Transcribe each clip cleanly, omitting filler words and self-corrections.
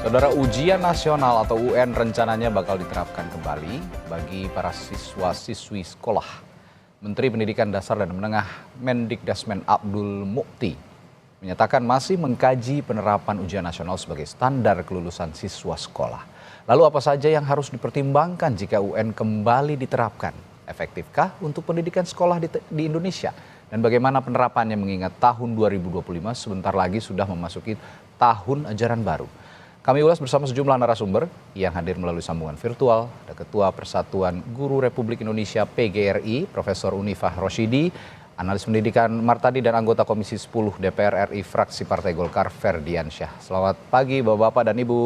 Saudara, ujian nasional atau UN rencananya bakal diterapkan kembali bagi para siswa-siswi sekolah. Menteri Pendidikan Dasar dan Menengah Mendikdasmen Abdul Mukti menyatakan masih mengkaji penerapan ujian nasional sebagai standar kelulusan siswa sekolah. Lalu apa saja yang harus dipertimbangkan jika UN kembali diterapkan? Efektifkah untuk pendidikan sekolah di Indonesia? Dan bagaimana penerapannya mengingat tahun 2025 sebentar lagi sudah memasuki tahun ajaran baru? Kami ulas bersama sejumlah narasumber yang hadir melalui sambungan virtual. Ada Ketua Persatuan Guru Republik Indonesia PGRI, Profesor Unifah Rosyidi, analis pendidikan Martadi, dan anggota Komisi 10 DPR RI fraksi Partai Golkar Ferdiansyah. Selamat pagi Bapak-Bapak dan Ibu.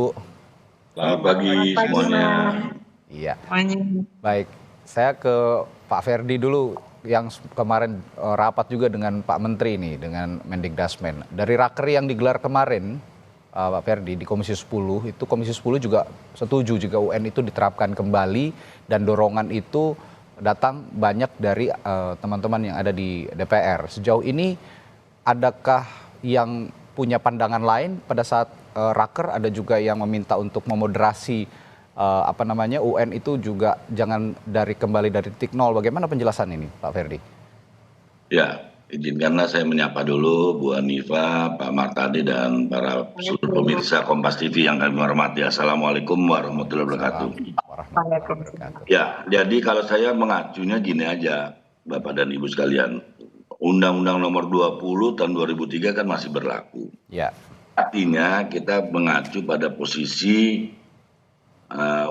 Selamat pagi semuanya. Iya. Baik, saya ke Pak Ferdi dulu yang kemarin rapat juga dengan Pak Menteri nih, dengan Mendikdasmen. Dari raker yang digelar kemarin, Pak Ferdi, di Komisi 10, itu Komisi 10 juga setuju jika UN itu diterapkan kembali, dan dorongan itu datang banyak dari teman-teman yang ada di DPR. Sejauh ini adakah yang punya pandangan lain pada saat raker? Ada juga yang meminta untuk memoderasi UN itu juga jangan kembali dari titik nol. Bagaimana penjelasan ini, Pak Ferdi? Ya, izinkanlah saya menyapa dulu Bu Anifa, Pak Martadi, dan para seluruh pemirsa Kompas TV yang kami hormati. Assalamualaikum warahmatullahi wabarakatuh. Ya, jadi kalau saya mengacunya gini aja, Bapak dan Ibu sekalian. Undang-Undang Nomor 20 tahun 2003 kan masih berlaku. Ya. Artinya kita mengacu pada posisi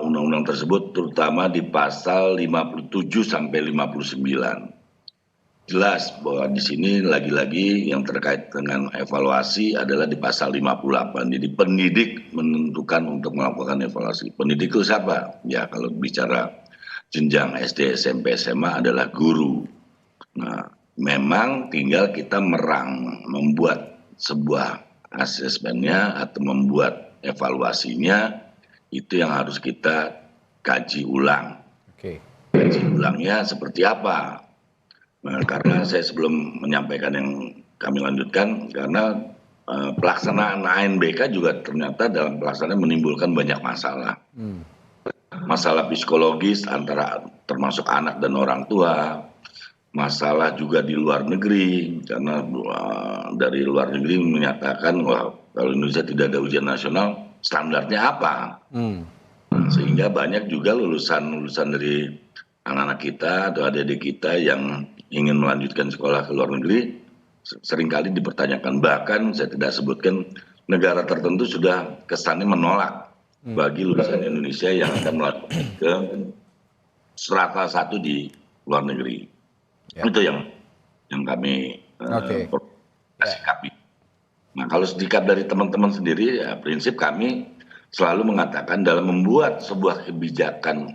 undang-undang tersebut, terutama di pasal 57 sampai 59. Jelas bahwa di sini lagi-lagi yang terkait dengan evaluasi adalah di pasal 58. Jadi pendidik menentukan untuk melakukan evaluasi. Pendidik itu siapa? Ya, kalau bicara jenjang SD, SMP, SMA adalah guru. Nah, memang tinggal kita membuat sebuah asesmennya atau membuat evaluasinya, itu yang harus kita kaji ulang. Kaji ulangnya seperti apa? Nah, karena saya sebelum menyampaikan yang kami lanjutkan, karena pelaksanaan ANBK juga ternyata dalam pelaksanaan menimbulkan banyak masalah. Masalah psikologis antara termasuk anak dan orang tua, masalah juga di luar negeri, karena dari luar negeri menyatakan wah, kalau Indonesia tidak ada ujian nasional, standarnya apa? Sehingga banyak juga lulusan dari anak-anak kita atau adik-adik kita yang ingin melanjutkan sekolah ke luar negeri seringkali dipertanyakan. Bahkan saya tidak sebutkan negara tertentu sudah kesannya menolak bagi lulusan Indonesia yang akan melanjutkan ke strata 1 di luar negeri. Itu yang kami sikapi. Nah, kalau sikap dari teman-teman sendiri, ya, prinsip kami selalu mengatakan dalam membuat sebuah kebijakan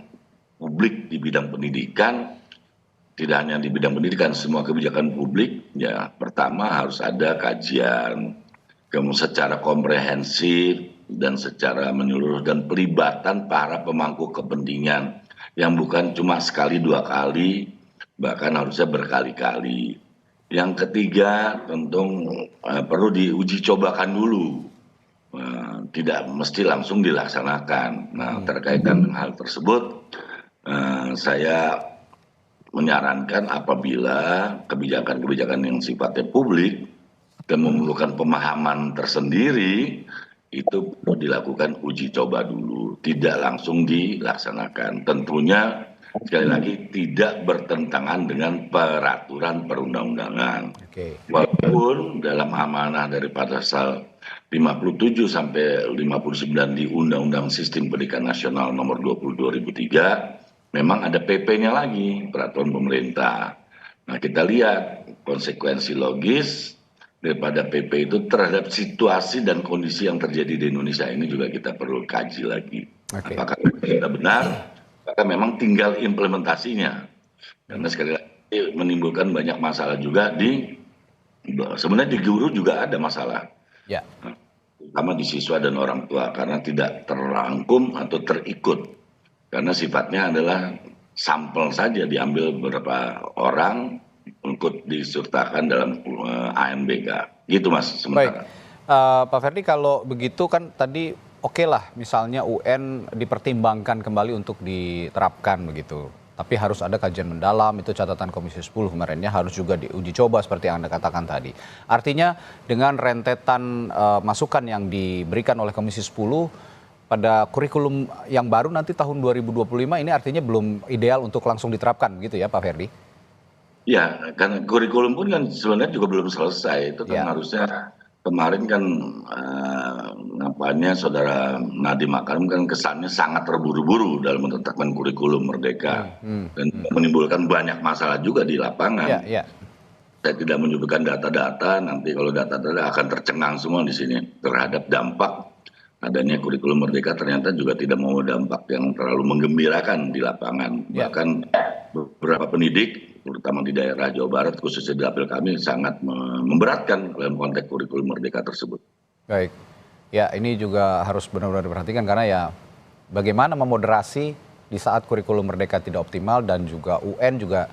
publik di bidang pendidikan, tidak hanya di bidang pendidikan, semua kebijakan publik, ya pertama harus ada kajian, kemudian secara komprehensif dan secara menyeluruh, dan pelibatan para pemangku kepentingan yang bukan cuma sekali dua kali, bahkan harusnya berkali-kali. Yang ketiga tentu perlu diuji cobakan dulu. Tidak mesti langsung dilaksanakan. Nah, terkait dengan hal tersebut, saya menyarankan apabila kebijakan-kebijakan yang sifatnya publik dan memerlukan pemahaman tersendiri, itu perlu dilakukan uji coba dulu, tidak langsung dilaksanakan. Tentunya sekali lagi tidak bertentangan dengan peraturan perundang-undangan. Walaupun dalam amanah daripada pasal 57 sampai 59 di Undang-Undang Sistem Pendidikan Nasional Nomor 20 2003 memang ada PP-nya lagi, peraturan pemerintah. Nah, kita lihat konsekuensi logis daripada PP itu terhadap situasi dan kondisi yang terjadi di Indonesia ini juga kita perlu kaji lagi. Apakah kita benar? Maka memang tinggal implementasinya. Karena sekali lagi menimbulkan banyak masalah juga sebenarnya di guru juga ada masalah. Ya. Terutama di siswa dan orang tua karena tidak terrangkum atau terikut. Karena sifatnya adalah sampel saja, diambil beberapa orang untuk disertakan dalam ANBK. Gitu Mas sementara. Baik. Pak Ferdi, kalau begitu kan tadi oke lah misalnya UN dipertimbangkan kembali untuk diterapkan begitu. Tapi harus ada kajian mendalam, itu catatan Komisi 10 kemarinnya, harus juga diuji coba seperti yang Anda katakan tadi. Artinya dengan rentetan masukan yang diberikan oleh Komisi 10 pada kurikulum yang baru nanti tahun 2025 ini artinya belum ideal untuk langsung diterapkan gitu ya Pak Ferdi? Ya, kan kurikulum pun kan sebenarnya juga belum selesai. Itu kan Ya. harusnya kemarin kan nampaknya Saudara Nadiem Makarim kan kesannya sangat terburu-buru dalam menetapkan kurikulum Merdeka dan menimbulkan banyak masalah juga di lapangan. Ya. Saya tidak menyebutkan data-data, nanti kalau data-data akan tercengang semua di sini terhadap dampak adanya kurikulum Merdeka ternyata juga tidak mau dampak yang terlalu menggembirakan di lapangan. Ya. Bahkan beberapa pendidik, terutama di daerah Jawa Barat, khususnya di dapil kami, sangat memberatkan dalam konteks kurikulum Merdeka tersebut. Baik, ya ini juga harus benar-benar diperhatikan karena ya bagaimana memoderasi di saat kurikulum Merdeka tidak optimal dan juga UN juga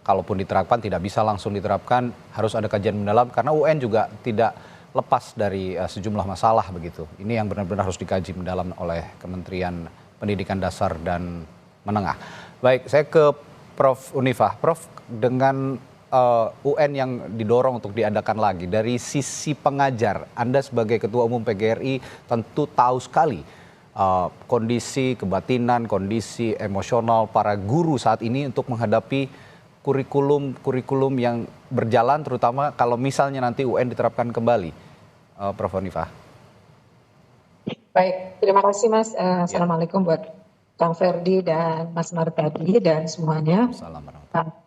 kalaupun diterapkan tidak bisa langsung diterapkan, harus ada kajian mendalam karena UN juga tidak lepas dari sejumlah masalah begitu. Ini yang benar-benar harus dikaji mendalam oleh Kementerian Pendidikan Dasar dan Menengah. Baik, saya ke Prof. Unifah. Prof, dengan UN yang didorong untuk diadakan lagi, dari sisi pengajar, Anda sebagai Ketua Umum PGRI tentu tahu sekali kondisi kebatinan, kondisi emosional para guru saat ini untuk menghadapi kurikulum yang berjalan, terutama kalau misalnya nanti UN diterapkan kembali, Prof. Unifah. Baik, terima kasih Mas. Assalamualaikum buat Kang Ferdi dan Mas Martadi dan semuanya. Assalamualaikum.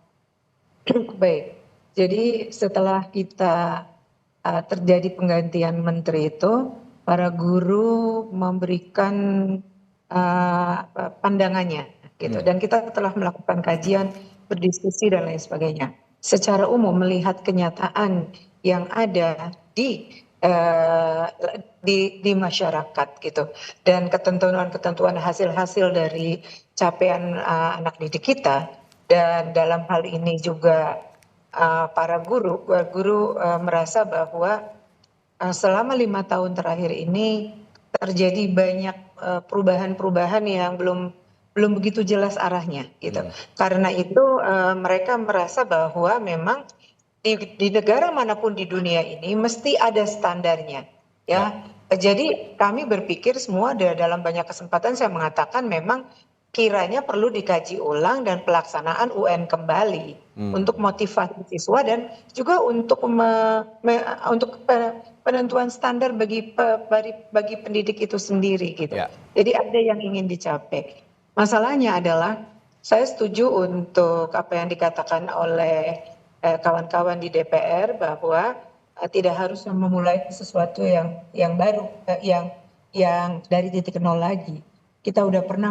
Baik, jadi setelah kita terjadi penggantian menteri itu, para guru memberikan pandangannya, gitu. Dan kita telah melakukan kajian, berdiskusi dan lain sebagainya. Secara umum melihat kenyataan yang ada di masyarakat gitu, dan ketentuan hasil-hasil dari capaian anak didik kita, dan dalam hal ini juga para guru merasa bahwa selama 5 tahun terakhir ini terjadi banyak perubahan-perubahan yang belum begitu jelas arahnya gitu. Karena itu mereka merasa bahwa memang di negara manapun di dunia ini mesti ada standarnya ya. Jadi kami berpikir semua dalam banyak kesempatan saya mengatakan memang kiranya perlu dikaji ulang dan pelaksanaan UN kembali untuk motivasi siswa dan juga untuk penentuan standar bagi pendidik itu sendiri gitu. Jadi ada yang ingin dicapai. Masalahnya adalah saya setuju untuk apa yang dikatakan oleh kawan-kawan di DPR bahwa tidak harus memulai sesuatu yang baru, yang dari titik nol lagi. Kita udah pernah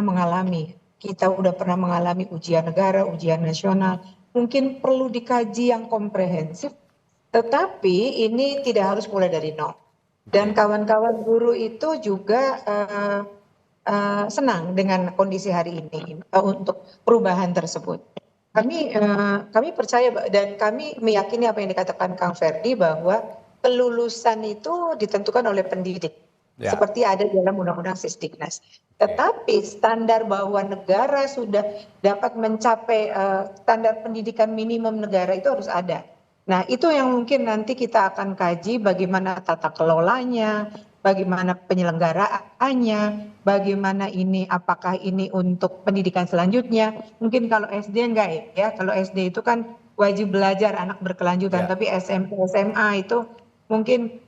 mengalami ujian negara, ujian nasional. Mungkin perlu dikaji yang komprehensif, tetapi ini tidak harus mulai dari nol. Dan kawan-kawan guru itu juga senang dengan kondisi hari ini untuk perubahan tersebut. Kami percaya dan kami meyakini apa yang dikatakan Kang Ferdi bahwa kelulusan itu ditentukan oleh pendidik. Seperti ada dalam Undang-Undang Sisdiknas. Tetapi standar bahwa negara sudah dapat mencapai standar pendidikan minimum negara itu harus ada. Nah, itu yang mungkin nanti kita akan kaji bagaimana tata kelolanya, bagaimana penyelenggaraannya, bagaimana ini, apakah ini untuk pendidikan selanjutnya. Mungkin kalau SD enggak ya, kalau SD itu kan wajib belajar anak berkelanjutan, tapi SMP, SMA itu mungkin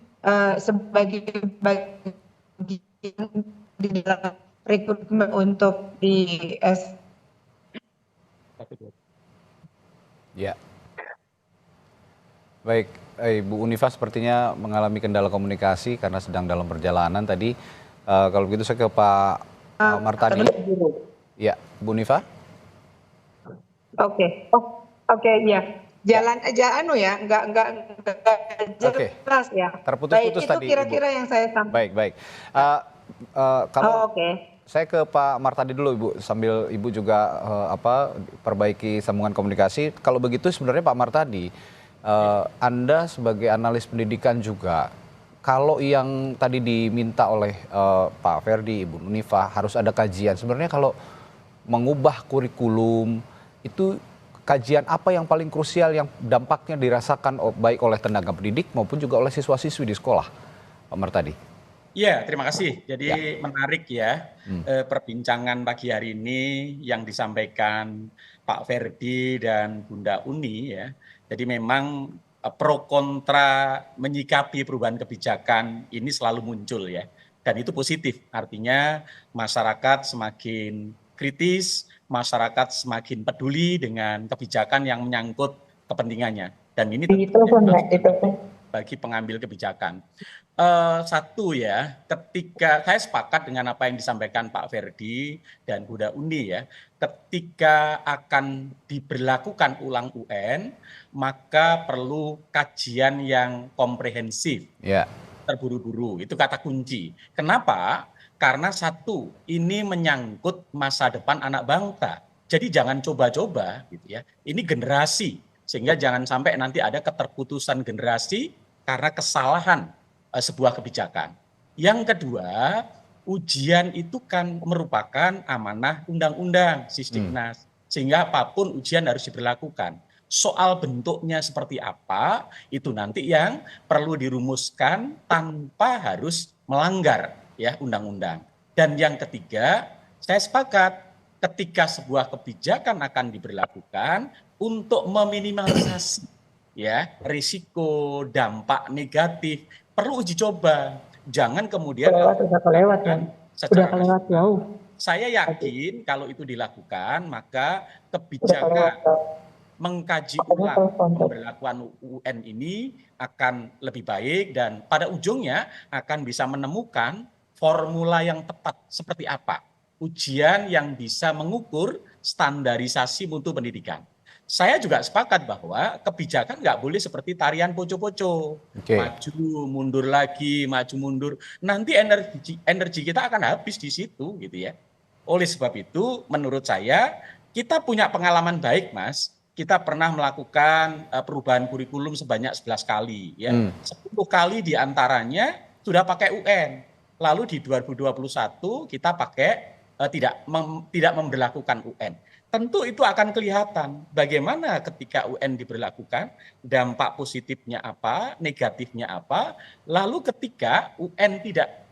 sebagai bagian di dalam rekrutmen untuk di Ya. Baik, Ibu Unifah sepertinya mengalami kendala komunikasi karena sedang dalam perjalanan tadi. Kalau begitu saya ke Pak Martadi. Ya, Bu Unifah. Oke, ya. Jalan aja enggak jelas ya. Terputus-putus tadi. Itu kira-kira yang saya sampaikan. Baik. Saya ke Pak Martadi dulu, Ibu, sambil Ibu juga perbaiki sambungan komunikasi. Kalau begitu sebenarnya Pak Martadi, Anda sebagai analis pendidikan juga kalau yang tadi diminta oleh Pak Ferdi, Ibu Nunifah, harus ada kajian. Sebenarnya kalau mengubah kurikulum, itu kajian apa yang paling krusial yang dampaknya dirasakan baik oleh tenaga pendidik maupun juga oleh siswa-siswi di sekolah, Pak Martadi? Ya, terima kasih. Ya. Jadi menarik ya perbincangan pagi hari ini yang disampaikan Pak Ferdi dan Bunda Uni ya. Jadi memang pro kontra menyikapi perubahan kebijakan ini selalu muncul ya. Dan itu positif, artinya masyarakat semakin kritis, masyarakat semakin peduli dengan kebijakan yang menyangkut kepentingannya. Dan ini bagi pengambil kebijakan. Satu ya, ketika saya sepakat dengan apa yang disampaikan Pak Ferdi dan Bunda Uni ya, ketika akan diberlakukan ulang UN, maka perlu kajian yang komprehensif, terburu-buru, itu kata kunci. Kenapa? Karena satu, ini menyangkut masa depan anak bangsa. Jadi jangan coba-coba gitu ya, ini generasi, sehingga jangan sampai nanti ada keterputusan generasi karena kesalahan sebuah kebijakan. Yang kedua, ujian itu kan merupakan amanah undang-undang Sisdiknas, sehingga apapun ujian harus diberlakukan. Soal bentuknya seperti apa, itu nanti yang perlu dirumuskan tanpa harus melanggar ya undang-undang. Dan yang ketiga, saya sepakat ketika sebuah kebijakan akan diberlakukan untuk meminimalisasi ya risiko dampak negatif, perlu uji coba, jangan kemudian udah kelewat jauh. Saya yakin kalau itu dilakukan, maka kebijakan mengkaji ulang pemberlakuan UN ini akan lebih baik dan pada ujungnya akan bisa menemukan formula yang tepat seperti apa ujian yang bisa mengukur standarisasi mutu pendidikan. Saya juga sepakat bahwa kebijakan nggak boleh seperti tarian poco-poco, maju mundur lagi, maju mundur. Nanti energi kita akan habis di situ, gitu ya. Oleh sebab itu, menurut saya kita punya pengalaman baik, Mas. Kita pernah melakukan perubahan kurikulum sebanyak 11 kali, ya. 10 kali diantaranya sudah pakai UN. Lalu di 2021 kita pakai tidak memberlakukan UN. Tentu itu akan kelihatan bagaimana ketika UN diberlakukan, dampak positifnya apa, negatifnya apa, lalu ketika UN tidak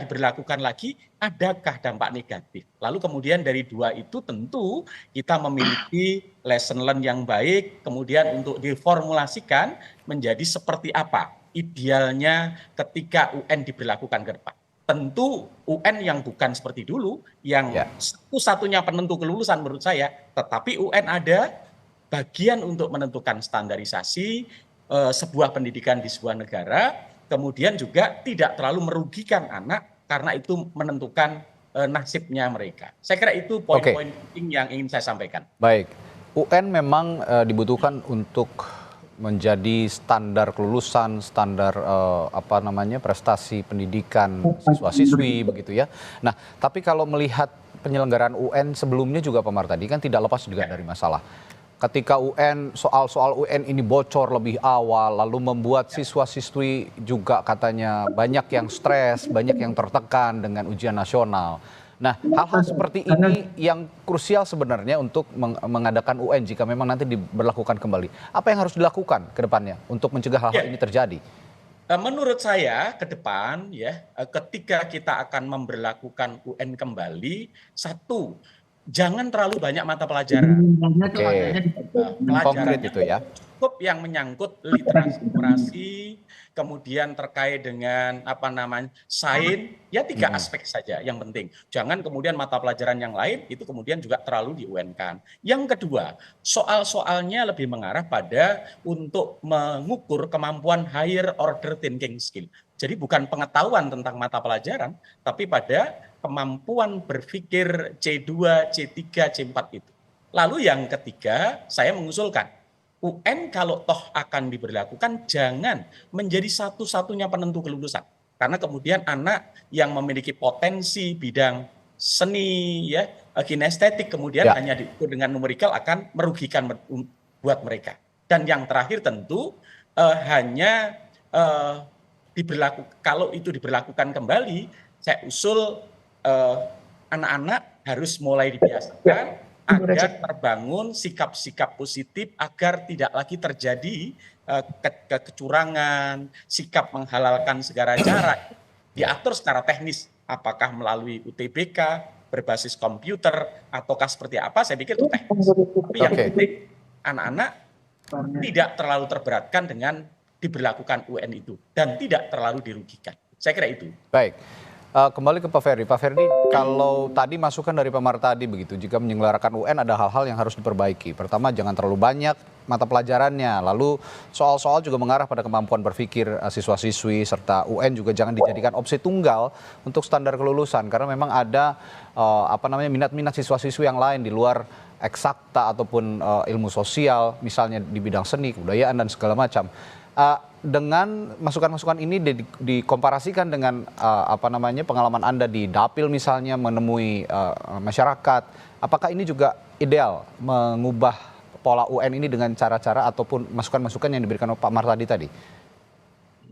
diberlakukan lagi, adakah dampak negatif? Lalu kemudian dari dua itu tentu kita memiliki lesson learn yang baik, kemudian untuk diformulasikan menjadi seperti apa idealnya ketika UN diberlakukan ke depan. Tentu UN yang bukan seperti dulu, yang satu-satunya penentu kelulusan menurut saya, tetapi UN ada bagian untuk menentukan standarisasi sebuah pendidikan di sebuah negara, kemudian juga tidak terlalu merugikan anak karena itu menentukan nasibnya mereka. Saya kira itu poin-poin penting yang ingin saya sampaikan. Baik, UN memang dibutuhkan untuk menjadi standar kelulusan, standar prestasi pendidikan siswa-siswi begitu ya. Nah, tapi kalau melihat penyelenggaraan UN sebelumnya juga Pak Martadi kan tidak lepas juga dari masalah. Ketika UN, soal-soal UN ini bocor lebih awal, lalu membuat siswa-siswi juga katanya banyak yang stres, banyak yang tertekan dengan ujian nasional. Nah, hal-hal seperti ini yang krusial sebenarnya untuk mengadakan UN jika memang nanti diberlakukan kembali. Apa yang harus dilakukan ke depannya untuk mencegah hal-hal ini terjadi? Menurut saya ke depan ya, ketika kita akan memberlakukan UN kembali, satu, jangan terlalu banyak mata pelajaran. Konkret itu ya. Cukup yang menyangkut literasi, kemudian terkait dengan sains, ya 3 aspek saja yang penting. Jangan kemudian mata pelajaran yang lain itu kemudian juga terlalu di-UN-kan. Yang kedua, soal-soalnya lebih mengarah pada untuk mengukur kemampuan higher order thinking skill. Jadi bukan pengetahuan tentang mata pelajaran, tapi pada kemampuan berpikir C2, C3, C4 itu. Lalu yang ketiga, saya mengusulkan UN kalau toh akan diberlakukan jangan menjadi satu-satunya penentu kelulusan. Karena kemudian anak yang memiliki potensi bidang seni, ya, kinestetik, kemudian hanya diukur dengan numerikal akan merugikan buat mereka. Dan yang terakhir tentu hanya kalau itu diberlakukan kembali, saya usul anak-anak harus mulai dibiasakan agar terbangun sikap-sikap positif agar tidak lagi terjadi kecurangan, sikap menghalalkan segala cara, diatur secara teknis, apakah melalui UTBK, berbasis komputer, ataukah seperti apa, saya pikir itu teknis. Tapi yang penting, anak-anak tidak terlalu terberatkan dengan diberlakukan UN itu, dan tidak terlalu dirugikan. Saya kira itu. Baik. Kembali ke Pak Ferdi. Pak Ferdi, kalau tadi masukan dari Pak Martadi begitu, jika menyelenggarakan UN ada hal-hal yang harus diperbaiki. Pertama, jangan terlalu banyak mata pelajarannya. Lalu soal-soal juga mengarah pada kemampuan berpikir siswa-siswi, serta UN juga jangan dijadikan opsi tunggal untuk standar kelulusan. Karena memang ada minat-minat siswa-siswi yang lain di luar eksakta ataupun ilmu sosial, misalnya di bidang seni, kebudayaan, dan segala macam. Dengan masukan-masukan ini dikomparasikan dengan pengalaman Anda di Dapil misalnya menemui masyarakat, apakah ini juga ideal mengubah pola UN ini dengan cara-cara ataupun masukan-masukan yang diberikan oleh Pak Martadi tadi?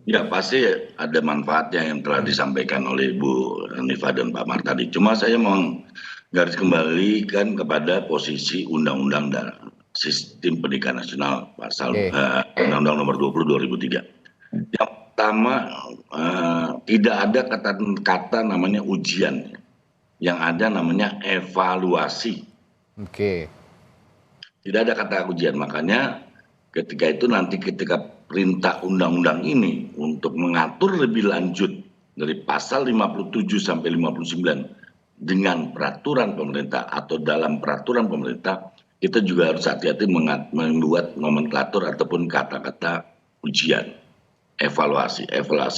Ya, pasti ada manfaatnya yang telah disampaikan oleh Bu Unifah dan Pak Martadi. Cuma saya mau garis kembalikan kepada posisi Undang-Undang dan Sistem Pendidikan Nasional pasal Undang-Undang nomor 20 2003. Yang pertama, tidak ada kata namanya ujian, yang ada namanya evaluasi. Oke. Tidak ada kata ujian, makanya ketika itu nanti ketika perintah undang-undang ini untuk mengatur lebih lanjut dari pasal 57 sampai 59 dengan peraturan pemerintah atau dalam peraturan pemerintah, kita juga harus hati-hati membuat nomenklatur ataupun kata-kata ujian, evaluasi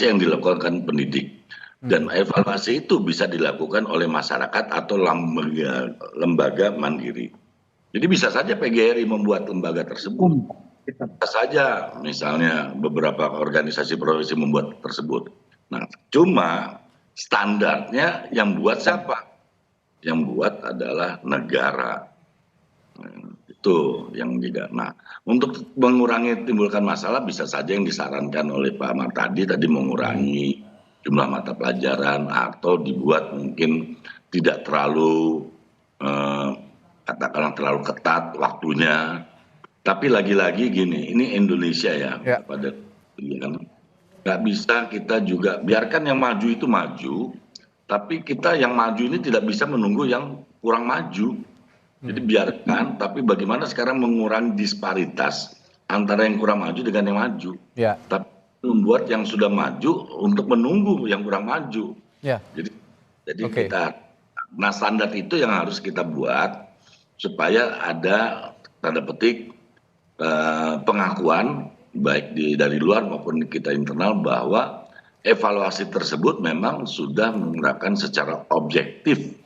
yang dilakukan pendidik, dan evaluasi itu bisa dilakukan oleh masyarakat atau lembaga mandiri. Jadi bisa saja PGRI membuat lembaga tersebut, bisa saja misalnya beberapa organisasi profesi membuat tersebut. Nah, cuma standarnya yang buat siapa? Yang buat adalah negara. Itu yang juga. Nah, untuk mengurangi timbulkan masalah bisa saja yang disarankan oleh Pak Martadi tadi mengurangi jumlah mata pelajaran atau dibuat mungkin tidak terlalu katakanlah terlalu ketat waktunya. Tapi lagi-lagi gini, ini Indonesia ya. Pada nggak bisa kita juga biarkan yang maju itu maju, tapi kita yang maju ini tidak bisa menunggu yang kurang maju. Jadi biarkan, tapi bagaimana sekarang mengurangi disparitas antara yang kurang maju dengan yang maju. Tapi membuat yang sudah maju untuk menunggu yang kurang maju. Jadi kita, nah standar itu yang harus kita buat supaya ada tanda petik pengakuan baik dari luar maupun kita internal bahwa evaluasi tersebut memang sudah menerapkan secara objektif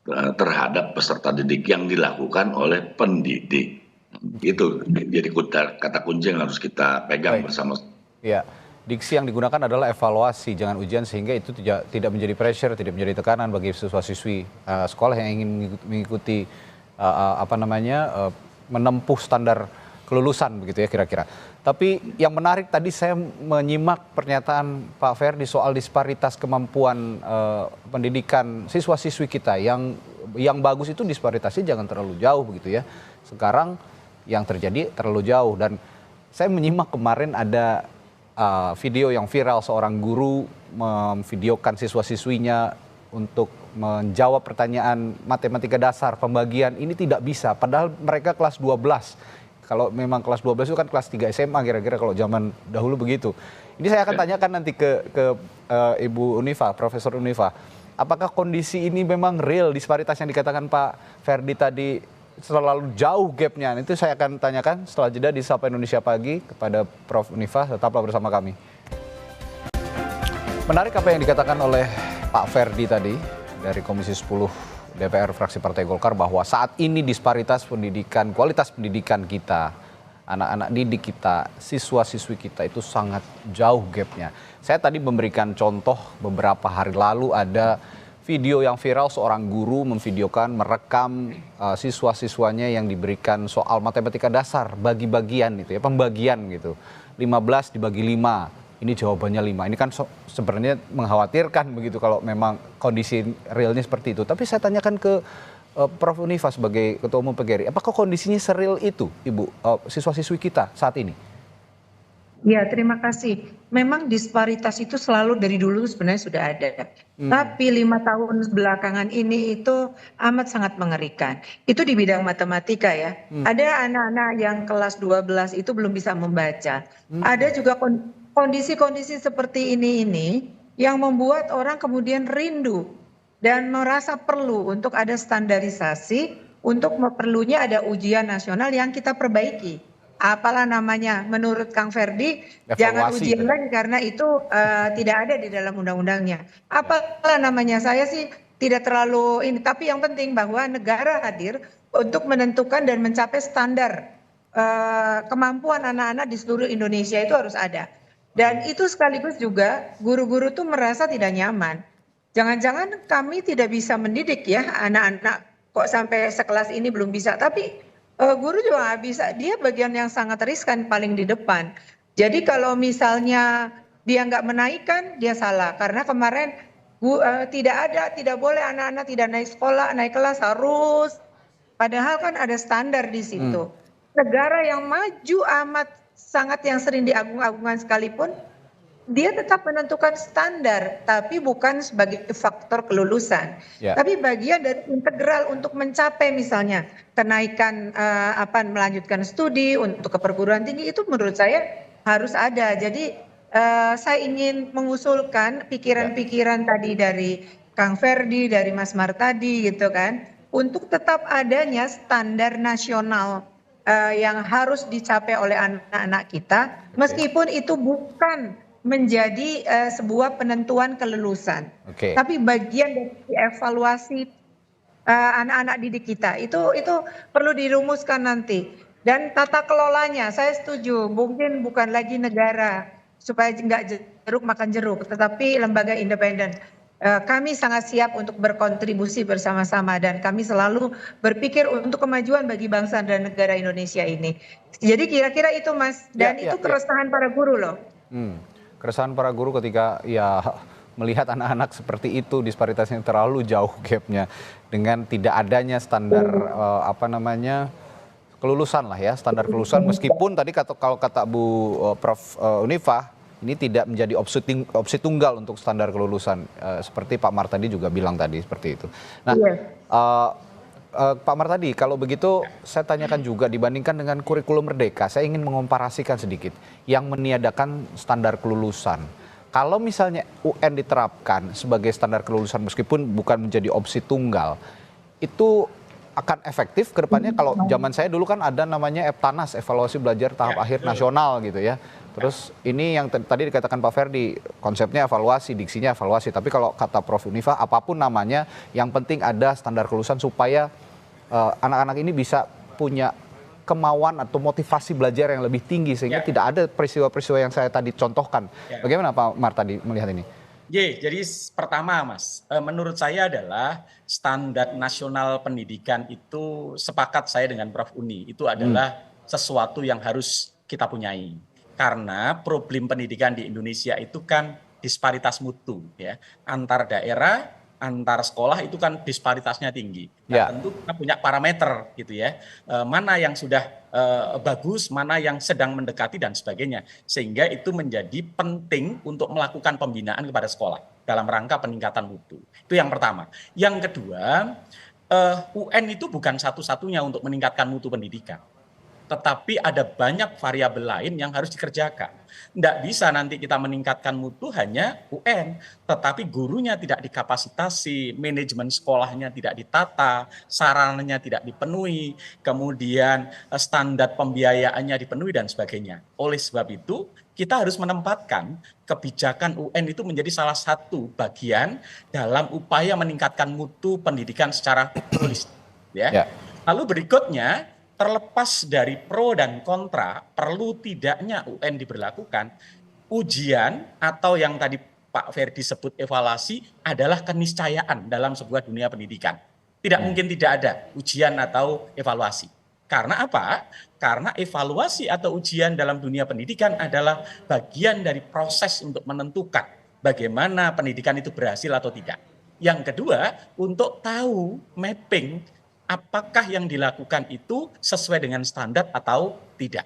terhadap peserta didik yang dilakukan oleh pendidik. Itu jadi kata kunci yang harus kita pegang bersama. Ya, diksi yang digunakan adalah evaluasi, jangan ujian, sehingga itu tidak menjadi pressure, tidak menjadi tekanan bagi siswa-siswi sekolah yang ingin mengikuti menempuh standar kelulusan begitu ya kira-kira. Tapi yang menarik tadi saya menyimak pernyataan Pak Ferdi soal disparitas kemampuan pendidikan siswa-siswi kita. Yang bagus itu disparitasnya jangan terlalu jauh begitu ya. Sekarang yang terjadi terlalu jauh, dan saya menyimak kemarin ada video yang viral seorang guru memvideokan siswa-siswinya untuk menjawab pertanyaan matematika dasar pembagian ini tidak bisa, padahal mereka kelas 12. Kalau memang kelas 12 itu kan kelas 3 SMA kira-kira kalau zaman dahulu begitu. Ini saya akan tanyakan nanti ke Ibu Unifah, Profesor Unifah. Apakah kondisi ini memang real, disparitas yang dikatakan Pak Ferdi tadi terlalu jauh gapnya? Itu saya akan tanyakan setelah jeda di Sapa Indonesia Pagi kepada Prof. Unifah. Tetaplah bersama kami. Menarik apa yang dikatakan oleh Pak Ferdi tadi dari Komisi 10 DPR fraksi Partai Golkar, bahwa saat ini disparitas pendidikan, kualitas pendidikan kita, anak-anak didik kita, siswa-siswi kita itu sangat jauh gapnya. Saya tadi memberikan contoh beberapa hari lalu ada video yang viral seorang guru memvideokan, merekam siswa-siswanya yang diberikan soal matematika dasar, bagi-bagian itu ya, pembagian gitu. 15 dibagi 5. ini jawabannya 5. Ini kan sebenarnya mengkhawatirkan begitu kalau memang kondisi realnya seperti itu. Tapi saya tanyakan ke Prof. Unifa sebagai Ketua Umum PGRI, apakah kondisinya seril itu, Ibu, siswa-siswi kita saat ini? Ya, terima kasih. Memang disparitas itu selalu dari dulu sebenarnya sudah ada. Tapi 5 tahun belakangan ini itu amat sangat mengerikan. Itu di bidang matematika ya. Ada anak-anak yang kelas 12 itu belum bisa membaca. Ada juga kondisi-kondisi seperti ini yang membuat orang kemudian rindu dan merasa perlu untuk ada standarisasi, untuk perlunya ada ujian nasional yang kita perbaiki. Apalah namanya, menurut Kang Ferdi, jangan Evaluasi ujian itu. lagi karena itu tidak ada di dalam undang-undangnya. Apalah namanya, saya sih tidak terlalu ini, tapi yang penting bahwa negara hadir untuk menentukan dan mencapai standar kemampuan anak-anak di seluruh Indonesia itu harus ada. Dan itu sekaligus juga guru-guru tuh merasa tidak nyaman. Jangan-jangan kami tidak bisa mendidik ya anak-anak kok sampai sekelas ini belum bisa. Tapi guru juga nggak bisa, dia bagian yang sangat riskan paling di depan. Jadi kalau misalnya dia nggak menaikkan, dia salah. Karena kemarin tidak boleh anak-anak tidak naik sekolah, naik kelas harus. Padahal kan ada standar di situ. Negara yang maju amat sangat yang sering diagung-agungkan sekalipun, dia tetap menentukan standar, tapi bukan sebagai faktor kelulusan. Ya. Tapi bagian dari integral untuk mencapai misalnya kenaikan melanjutkan studi untuk ke perguruan tinggi itu menurut saya harus ada. Jadi saya ingin mengusulkan pikiran-pikiran tadi dari Kang Ferdi, dari Mas Mar tadi gitu kan, untuk tetap adanya standar nasional yang harus dicapai oleh anak-anak kita, meskipun itu bukan menjadi sebuah penentuan kelulusan, tapi bagian dari evaluasi anak-anak didik kita itu perlu dirumuskan nanti. Dan tata kelolanya saya setuju, mungkin bukan lagi negara supaya nggak jeruk makan jeruk, tetapi lembaga independen. Kami sangat siap untuk berkontribusi bersama-sama dan kami selalu berpikir untuk kemajuan bagi bangsa dan negara Indonesia ini. Jadi kira-kira itu Mas, dan itu keresahan para guru loh. Keresahan para guru ketika ya melihat anak-anak seperti itu, disparitasnya terlalu jauh gapnya dengan tidak adanya standar kelulusan lah ya, standar kelulusan, meskipun tadi kalau kata Bu Prof Unifa ini tidak menjadi opsi tunggal untuk standar kelulusan, seperti Pak Mar tadi juga bilang tadi seperti itu. Nah, Pak Mar tadi, kalau begitu saya tanyakan juga, dibandingkan dengan kurikulum Merdeka, saya ingin mengomparasikan sedikit yang meniadakan standar kelulusan. Kalau misalnya UN diterapkan sebagai standar kelulusan meskipun bukan menjadi opsi tunggal, itu akan efektif ke depannya. Kalau zaman saya dulu kan ada namanya EBTANAS, evaluasi belajar tahap akhir nasional gitu ya. Terus ini yang tadi dikatakan Pak Ferdi, konsepnya evaluasi, diksinya evaluasi. Tapi kalau kata Prof Unifa, apapun namanya, yang penting ada standar kelulusan supaya anak-anak ini bisa punya kemauan atau motivasi belajar yang lebih tinggi sehingga tidak ada peristiwa-peristiwa yang saya tadi contohkan. Bagaimana Pak Mar tadi melihat ini? Jadi pertama Mas, menurut saya adalah standar nasional pendidikan itu, sepakat saya dengan Prof Uni, itu adalah sesuatu yang harus kita punyai. Karena problem pendidikan di Indonesia itu kan disparitas mutu ya, antar daerah, antar sekolah itu kan disparitasnya tinggi. Nah, tentu kita punya parameter gitu ya, mana yang sudah bagus, mana yang sedang mendekati dan sebagainya, sehingga itu menjadi penting untuk melakukan pembinaan kepada sekolah dalam rangka peningkatan mutu. Itu yang pertama. Yang kedua, UN itu bukan satu-satunya untuk meningkatkan mutu pendidikan, tetapi ada banyak variabel lain yang harus dikerjakan. Tidak bisa nanti kita meningkatkan mutu hanya UN, tetapi gurunya tidak dikapasitasi, manajemen sekolahnya tidak ditata, sarananya tidak dipenuhi, kemudian standar pembiayaannya dipenuhi dan sebagainya. Oleh sebab itu, kita harus menempatkan kebijakan UN itu menjadi salah satu bagian dalam upaya meningkatkan mutu pendidikan secara holistik. Lalu berikutnya, terlepas dari pro dan kontra, perlu tidaknya UN diberlakukan, ujian atau yang tadi Pak Ferdi sebut evaluasi adalah keniscayaan dalam sebuah dunia pendidikan. Tidak mungkin tidak ada ujian atau evaluasi. Karena apa? Karena evaluasi atau ujian dalam dunia pendidikan adalah bagian dari proses untuk menentukan bagaimana pendidikan itu berhasil atau tidak. Yang kedua, untuk tahu mapping apakah yang dilakukan itu sesuai dengan standar atau tidak.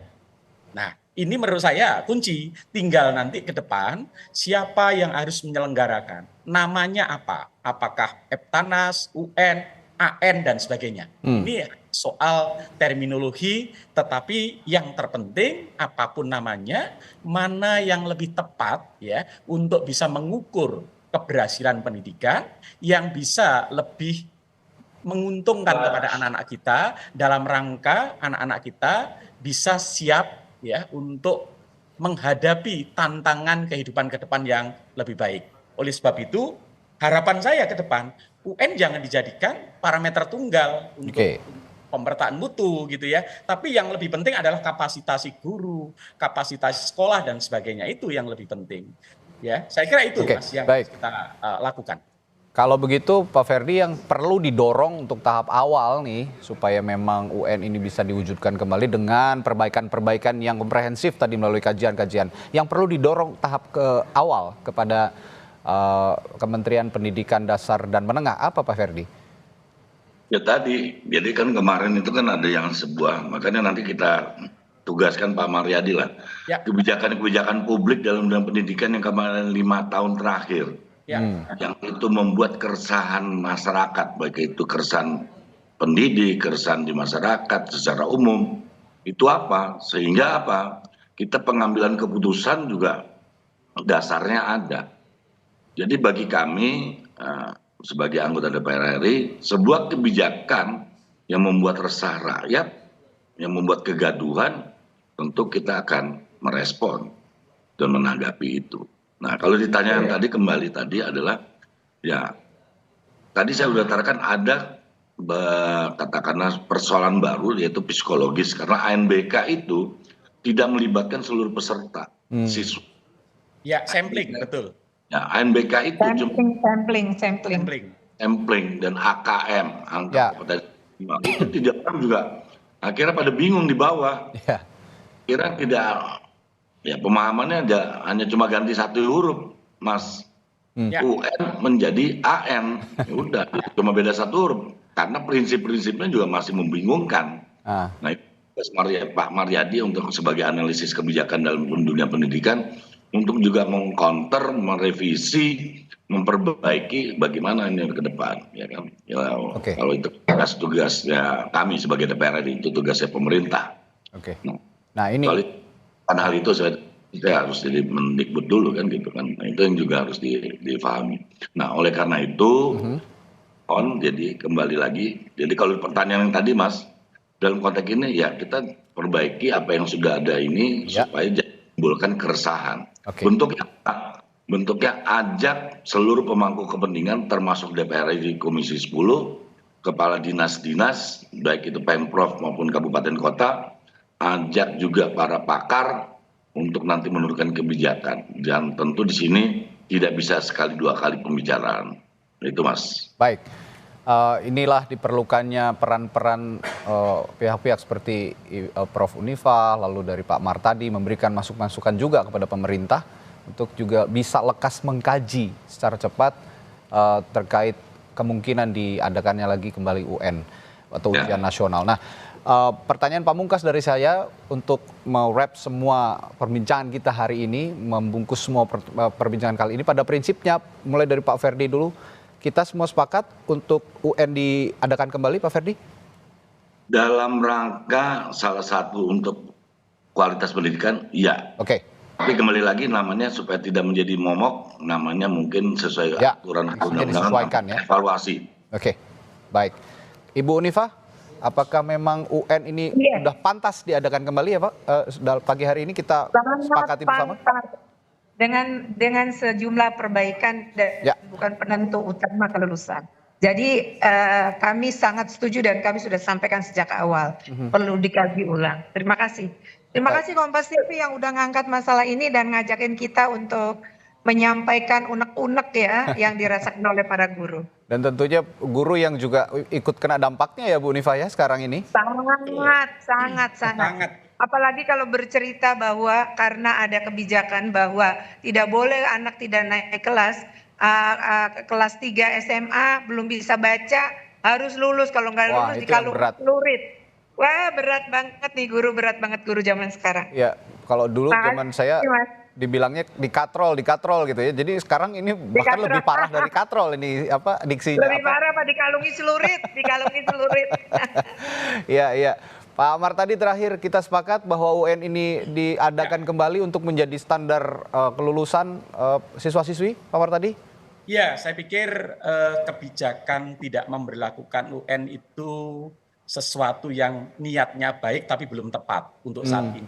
Nah, ini menurut saya kunci. Tinggal nanti ke depan siapa yang harus menyelenggarakan. Namanya apa? Apakah Eptanas, UN, AN, dan sebagainya. Ini soal terminologi, tetapi yang terpenting apapun namanya, mana yang lebih tepat ya untuk bisa mengukur keberhasilan pendidikan yang bisa lebih menguntungkan kepada anak-anak kita dalam rangka anak-anak kita bisa siap ya untuk menghadapi tantangan kehidupan ke depan yang lebih baik. Oleh sebab itu, harapan saya ke depan UN jangan dijadikan parameter tunggal untuk pemerataan mutu gitu ya. Tapi yang lebih penting adalah kapasitas guru, kapasitas sekolah dan sebagainya, itu yang lebih penting. Ya, saya kira itu Mas yang kita lakukan. Kalau begitu Pak Ferdi, yang perlu didorong untuk tahap awal nih supaya memang UN ini bisa diwujudkan kembali dengan perbaikan-perbaikan yang komprehensif tadi melalui kajian-kajian, yang perlu didorong tahap ke awal kepada Kementerian Pendidikan Dasar dan Menengah, apa Pak Ferdi? Ya tadi, jadi kan kemarin itu kan ada yang sebuah, makanya nanti kita tugaskan Pak Mariadi lah, kebijakan-kebijakan publik dalam bidang pendidikan yang kemarin 5 tahun terakhir. Yang itu membuat keresahan masyarakat, baik itu keresahan pendidik, keresahan di masyarakat secara umum. Itu apa? Sehingga apa? Kita pengambilan keputusan juga dasarnya ada. Jadi bagi kami sebagai anggota DPR RI, sebuah kebijakan yang membuat resah rakyat, yang membuat kegaduhan, tentu kita akan merespon dan menanggapi itu. Nah, kalau ditanya tadi kembali tadi adalah, ya, tadi saya sudah katakan ada katakanlah persoalan baru yaitu psikologis, karena ANBK itu tidak melibatkan seluruh peserta siswa. Ya, sampling, betul. Ya, ANBK itu sampling dan AKM, angka kompetensi itu tidak juga. Akhirnya pada bingung di bawah. Kira tidak. Ya, pemahamannya hanya cuma ganti satu huruf, Mas. UN menjadi AN. Ya udah, cuma beda satu huruf. Karena prinsip-prinsipnya juga masih membingungkan. Nah, itu Pak Mariadi untuk sebagai analisis kebijakan dalam dunia pendidikan, untuk juga mengcounter, merevisi, memperbaiki bagaimana ini ke depan. Ya kan? Ya, kalau itu tugasnya kami sebagai DPR itu tugasnya pemerintah. Nah ini. Karena hal itu kita harus jadi mendikbud dulu kan gitu kan. Nah, itu yang juga harus difahami. Nah, oleh karena itu jadi kembali lagi. Jadi kalau pertanyaan yang tadi Mas, dalam konteks ini ya kita perbaiki apa yang sudah ada ini supaya menimbulkan keresahan. Bentuknya ajak seluruh pemangku kepentingan termasuk DPR RI Komisi 10, kepala dinas-dinas baik itu Pemprov maupun kabupaten kota, ajak juga para pakar untuk nanti menentukan kebijakan, dan tentu di sini tidak bisa sekali dua kali pembicaraan. Itu Mas. Baik, inilah diperlukannya peran-peran pihak-pihak seperti Prof Unifa, lalu dari Pak Mar tadi memberikan masukan juga kepada pemerintah untuk juga bisa lekas mengkaji secara cepat terkait kemungkinan diadakannya lagi kembali UN atau ujian nasional. Nah, pertanyaan pamungkas dari saya untuk me-wrap semua perbincangan kita hari ini, membungkus semua perbincangan kali ini. Pada prinsipnya, mulai dari Pak Ferdi dulu, kita semua sepakat untuk UN diadakan kembali, Pak Ferdi? Dalam rangka salah satu untuk kualitas pendidikan, iya. Tapi kembali lagi namanya supaya tidak menjadi momok, namanya mungkin sesuai aturan undang-undang, evaluasi. Baik. Ibu Unifa? Apakah memang UN ini sudah pantas diadakan kembali ya Pak? Pagi hari ini kita sepakati bersama. Dengan sejumlah perbaikan dan bukan penentu utama kelulusan. Jadi kami sangat setuju dan kami sudah sampaikan sejak awal perlu dikaji ulang. Terima kasih. Terima kasih Kompas TV yang udah ngangkat masalah ini dan ngajakin kita untuk menyampaikan unek-unek ya yang dirasakan oleh para guru. Dan tentunya guru yang juga ikut kena dampaknya ya Bu Unifa ya sekarang ini. Sangat. Sangat. Apalagi kalau bercerita bahwa karena ada kebijakan bahwa tidak boleh anak tidak naik kelas, kelas 3 SMA belum bisa baca, harus lulus, kalau nggak Wah, lulus itu yang dikalung berat. celurit. Wah, berat banget nih guru, berat banget guru zaman sekarang. Ya, kalau dulu zaman saya Makasih, Mas. dibilangnya dikatrol gitu ya. Jadi sekarang ini bahkan Dikatrol. lebih parah dari katrol ini apa diksinya Lebih apa. parah Pak, dikalungi celurit, dikalungi celurit. Iya. Pak Amar, tadi terakhir kita sepakat bahwa UN ini diadakan kembali untuk menjadi standar kelulusan siswa-siswi, Pak Amar tadi? Ya, saya pikir kebijakan tidak memberlakukan UN itu sesuatu yang niatnya baik tapi belum tepat untuk saat ini.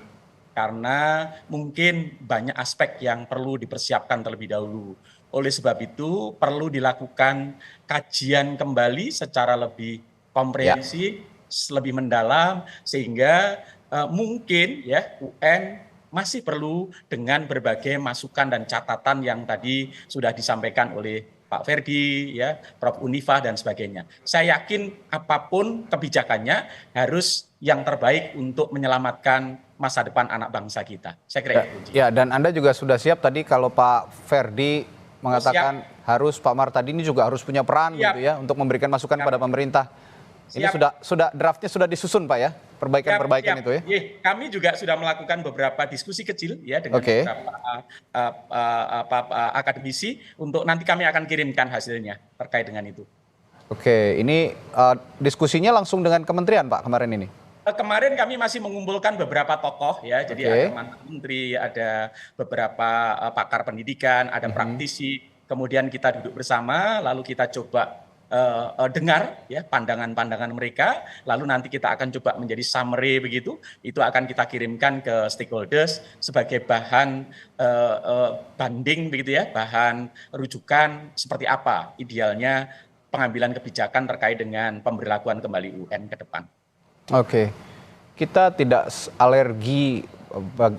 Karena mungkin banyak aspek yang perlu dipersiapkan terlebih dahulu. Oleh sebab itu perlu dilakukan kajian kembali secara lebih komprehensif, lebih mendalam, sehingga mungkin ya UN masih perlu dengan berbagai masukan dan catatan yang tadi sudah disampaikan oleh Pak Ferdi, ya, Prof. Unifa dan sebagainya. Saya yakin apapun kebijakannya harus yang terbaik untuk menyelamatkan masa depan anak bangsa kita. Saya kira itu kunci. Ya, dan Anda juga sudah siap tadi kalau Pak Ferdi mengatakan harus Pak Amar tadi ini juga harus punya peran gitu ya untuk memberikan masukan pada pemerintah. Ini sudah draftnya sudah disusun Pak ya, perbaikan-perbaikan itu ya. Kami juga sudah melakukan beberapa diskusi kecil ya dengan beberapa akademisi untuk nanti kami akan kirimkan hasilnya terkait dengan itu. Oke, ini diskusinya langsung dengan kementerian Pak kemarin ini. Kemarin kami masih mengumpulkan beberapa tokoh ya, jadi ada mantan menteri, ada beberapa pakar pendidikan, ada praktisi, kemudian kita duduk bersama, lalu kita coba dengar ya pandangan-pandangan mereka, lalu nanti kita akan coba menjadi summary begitu, itu akan kita kirimkan ke stakeholders sebagai bahan banding begitu ya, bahan rujukan seperti apa idealnya pengambilan kebijakan terkait dengan pemberlakuan kembali UN ke depan. Oke, kita tidak alergi,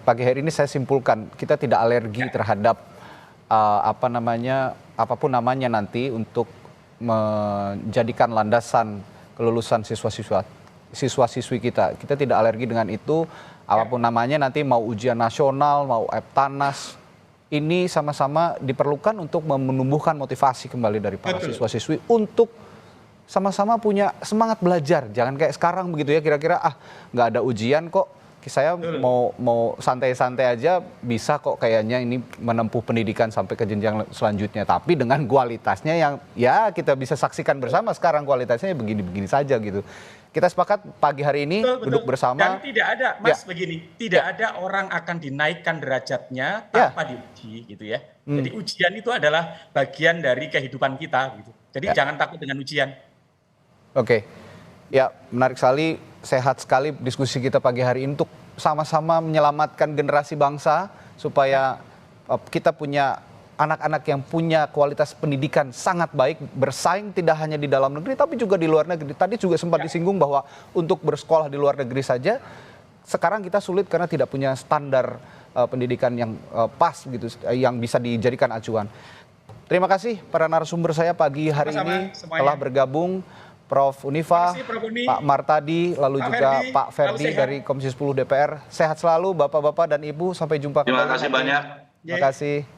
pagi hari ini saya simpulkan, kita tidak alergi terhadap apapun namanya nanti untuk menjadikan landasan kelulusan siswa-siswi kita. Kita tidak alergi dengan itu, apapun namanya nanti mau ujian nasional, mau Eptanas, ini sama-sama diperlukan untuk menumbuhkan motivasi kembali dari para siswa-siswi untuk sama-sama punya semangat belajar. Jangan kayak sekarang begitu ya, kira-kira nggak ada ujian kok, saya mau santai-santai aja bisa kok kayaknya ini menempuh pendidikan sampai ke jenjang selanjutnya. Tapi dengan kualitasnya yang ya kita bisa saksikan bersama sekarang kualitasnya begini-begini saja gitu. Kita sepakat pagi hari ini duduk bersama. Dan tidak ada, Mas, begini, tidak ada orang akan dinaikkan derajatnya tanpa diuji gitu ya. Jadi ujian itu adalah bagian dari kehidupan kita gitu. Jadi jangan takut dengan ujian. Oke. Ya, menarik sekali, sehat sekali diskusi kita pagi hari ini untuk sama-sama menyelamatkan generasi bangsa supaya kita punya anak-anak yang punya kualitas pendidikan sangat baik, bersaing tidak hanya di dalam negeri tapi juga di luar negeri. Tadi juga sempat disinggung bahwa untuk bersekolah di luar negeri saja sekarang kita sulit karena tidak punya standar pendidikan yang pas gitu, yang bisa dijadikan acuan. Terima kasih para narasumber saya pagi hari ini telah bergabung. Prof. Unifa, Pak Martadi, lalu juga Pak Ferdi dari Komisi 10 DPR. Sehat selalu Bapak-Bapak dan Ibu, sampai jumpa kembali. Terima kasih banyak. Terima kasih.